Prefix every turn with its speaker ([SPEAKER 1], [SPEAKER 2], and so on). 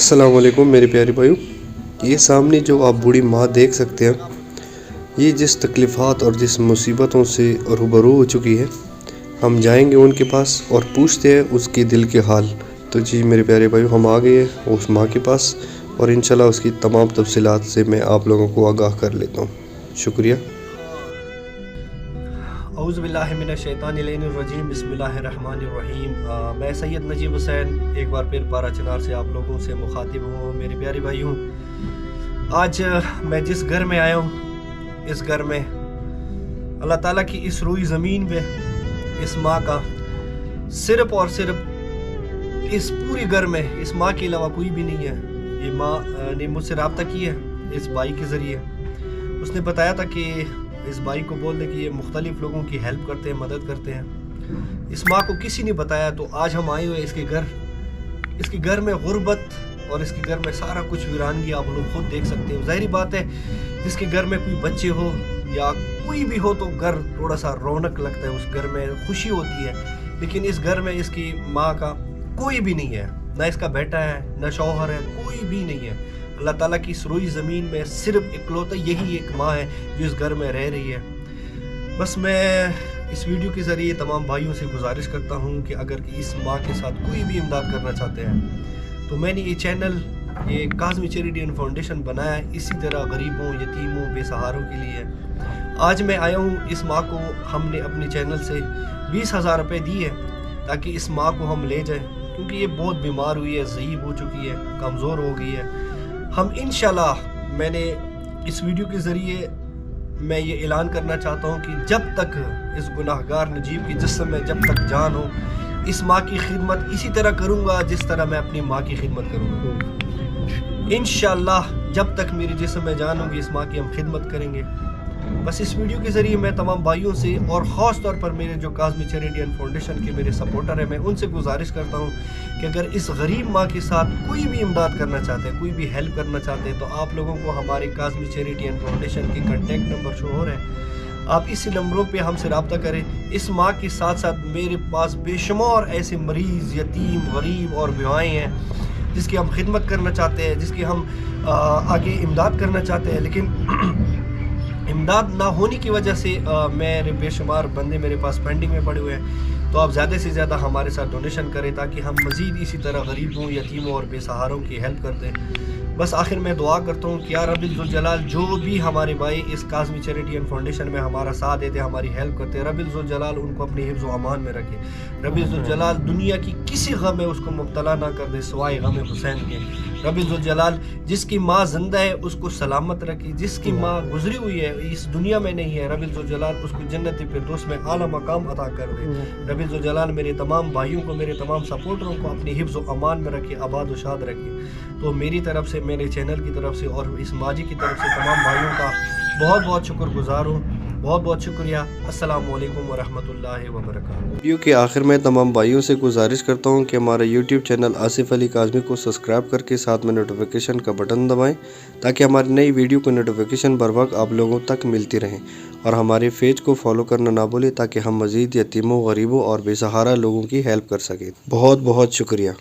[SPEAKER 1] السلام علیکم میرے پیارے بھائیو، یہ سامنے جو آپ بوڑھی ماں دیکھ سکتے ہیں، یہ جس تکلیفات اور جس مصیبتوں سے روبرو ہو چکی ہے، ہم جائیں گے ان کے پاس اور پوچھتے ہیں اس کے دل کے حال۔ تو جی میرے پیارے بھائیو، ہم آ گئے ہیں اس ماں کے پاس اور انشاءاللہ اس کی تمام تفصیلات سے میں آپ لوگوں کو آگاہ کر لیتا ہوں۔ شکریہ۔
[SPEAKER 2] اعوذ باللہ من الشیطان الرجیم، بسم اللہ الرحمن الرحیم۔ میں سید نجیب حسین ایک بار پھر پارا چنار سے آپ لوگوں سے مخاطب ہوں۔ میرے پیارے بھائیوں، آج میں جس گھر میں آیا ہوں، اس گھر میں اللہ تعالیٰ کی اس روئی زمین پہ اس ماں کا صرف اور صرف اس پوری گھر میں اس ماں کے علاوہ کوئی بھی نہیں ہے۔ یہ ماں نے مجھ سے رابطہ کی ہے اس بھائی کے ذریعے۔ اس نے بتایا تھا کہ اس بھائی کو بول دے کہ یہ مختلف لوگوں کی ہیلپ کرتے ہیں، مدد کرتے ہیں۔ اس ماں کو کسی نے بتایا، تو آج ہم آئے ہوئے اس کے گھر میں غربت اور اس کے گھر میں سارا کچھ ویرانگی آپ لوگ خود دیکھ سکتے ہو۔ ظاہری بات ہے، جس کے گھر میں کوئی بچے ہو یا کوئی بھی ہو تو گھر تھوڑا سا رونق لگتا ہے، اس گھر میں خوشی ہوتی ہے۔ لیکن اس گھر میں اس کی ماں کا کوئی بھی نہیں ہے، نہ اس کا بیٹا ہے، نہ شوہر ہے، کوئی بھی نہیں ہے۔ اللہ تعالیٰ کی اس روئی زمین میں صرف اکلوتا یہی ایک ماں ہے جو اس گھر میں رہ رہی ہے۔ بس میں اس ویڈیو کے ذریعے تمام بھائیوں سے گزارش کرتا ہوں کہ اگر اس ماں کے ساتھ کوئی بھی امداد کرنا چاہتے ہیں تو میں نے یہ چینل، یہ کاظمی چیریٹی اینڈ فاؤنڈیشن بنایا ہے اسی طرح غریبوں، یتیموں، بے سہاروں کے لیے۔ آج میں آیا ہوں، اس ماں کو ہم نے اپنے چینل سے 20,000 روپے دیے تاکہ اس ماں کو ہم لے جائیں، کیونکہ یہ بہت بیمار ہوئی ہے، ضعیف ہو چکی ہے، کمزور ہو گئی ہے۔ ہم انشاءاللہ، میں نے اس ویڈیو کے ذریعے میں یہ اعلان کرنا چاہتا ہوں کہ جب تک اس گناہگار نجیب کی جسم میں جب تک جان ہو، اس ماں کی خدمت اسی طرح کروں گا جس طرح میں اپنی ماں کی خدمت کروں گا۔ انشاءاللہ جب تک میری جسم میں جان ہوگی، اس ماں کی ہم خدمت کریں گے۔ بس اس ویڈیو کے ذریعے میں تمام بھائیوں سے اور خاص طور پر میرے جو کاظمی چیریٹی اینڈ فاؤنڈیشن کے میرے سپورٹر ہیں، میں ان سے گزارش کرتا ہوں کہ اگر اس غریب ماں کے ساتھ کوئی بھی امداد کرنا چاہتے ہیں، کوئی بھی ہیلپ کرنا چاہتے ہیں، تو آپ لوگوں کو ہمارے کاظمی چیریٹی اینڈ فاؤنڈیشن کے کنٹیکٹ نمبر شو ہو رہے ہیں، آپ اسی نمبروں پہ ہم سے رابطہ کریں۔ اس ماں کے ساتھ ساتھ میرے پاس بے شمار ایسے مریض، یتیم، غریب اور بیوائیں ہیں جس کی ہم خدمت کرنا چاہتے ہیں، جس کی ہم آگے امداد کرنا چاہتے ہیں، لیکن امداد نہ ہونے کی وجہ سے میرے بے شمار بندے میرے پاس پینڈنگ میں پڑے ہوئے ہیں۔ تو آپ زیادہ سے زیادہ ہمارے ساتھ ڈونیشن کریں تاکہ ہم مزید اسی طرح غریبوں، یتیموں اور بے سہاروں کی ہیلپ کرتے ہیں۔ بس آخر میں دعا کرتا ہوں کہ یا رب ذوالجلال، جو بھی ہمارے بھائی اس کاظمی چیریٹی اینڈ فاؤنڈیشن میں ہمارا ساتھ دیتے ہیں، ہماری ہیلپ کرتے ہیں، رب ذوالجلال ان کو اپنی حفظ و امان میں رکھے۔ رب ذوالجلال دنیا کی کسی غم میں اس کو مبتلا نہ کر دے سوائے غم حسین کے۔ رب ذوالجلال جس کی ماں زندہ ہے اس کو سلامت رکھے، جس کی ماں گزری ہوئی ہے اس دنیا میں نہیں ہے، رب ذوالجلال اس کو جنت فردوس میں اعلیٰ مقام عطا کر دے۔ رب ذوالجلال میرے تمام بھائیوں کو، میرے تمام سپورٹروں کو اپنی حفظ و امان میں رکھے، آباد و شاد رکھے۔ تو میری طرف سے، میرے چینل کی طرف سے اور اس ماجی کی طرف سے تمام بھائیوں کا بہت بہت شکر گزار ہوں۔ بہت بہت شکریہ۔ السلام علیکم ورحمۃ اللہ وبرکاتہ۔
[SPEAKER 1] ویڈیو کے آخر میں تمام بھائیوں سے گزارش کرتا ہوں کہ ہمارا یوٹیوب چینل آصف علی کاظمی کو سبسکرائب کر کے ساتھ میں نوٹیفیکیشن کا بٹن دبائیں تاکہ ہماری نئی ویڈیو کو نوٹیفیکیشن بر وقت آپ لوگوں تک ملتی رہیں، اور ہمارے پیج کو فالو کرنا نہ بھولیں تاکہ ہم مزید یتیموں، غریبوں اور بے سہارا لوگوں کی ہیلپ کر سکیں۔ بہت بہت شکریہ۔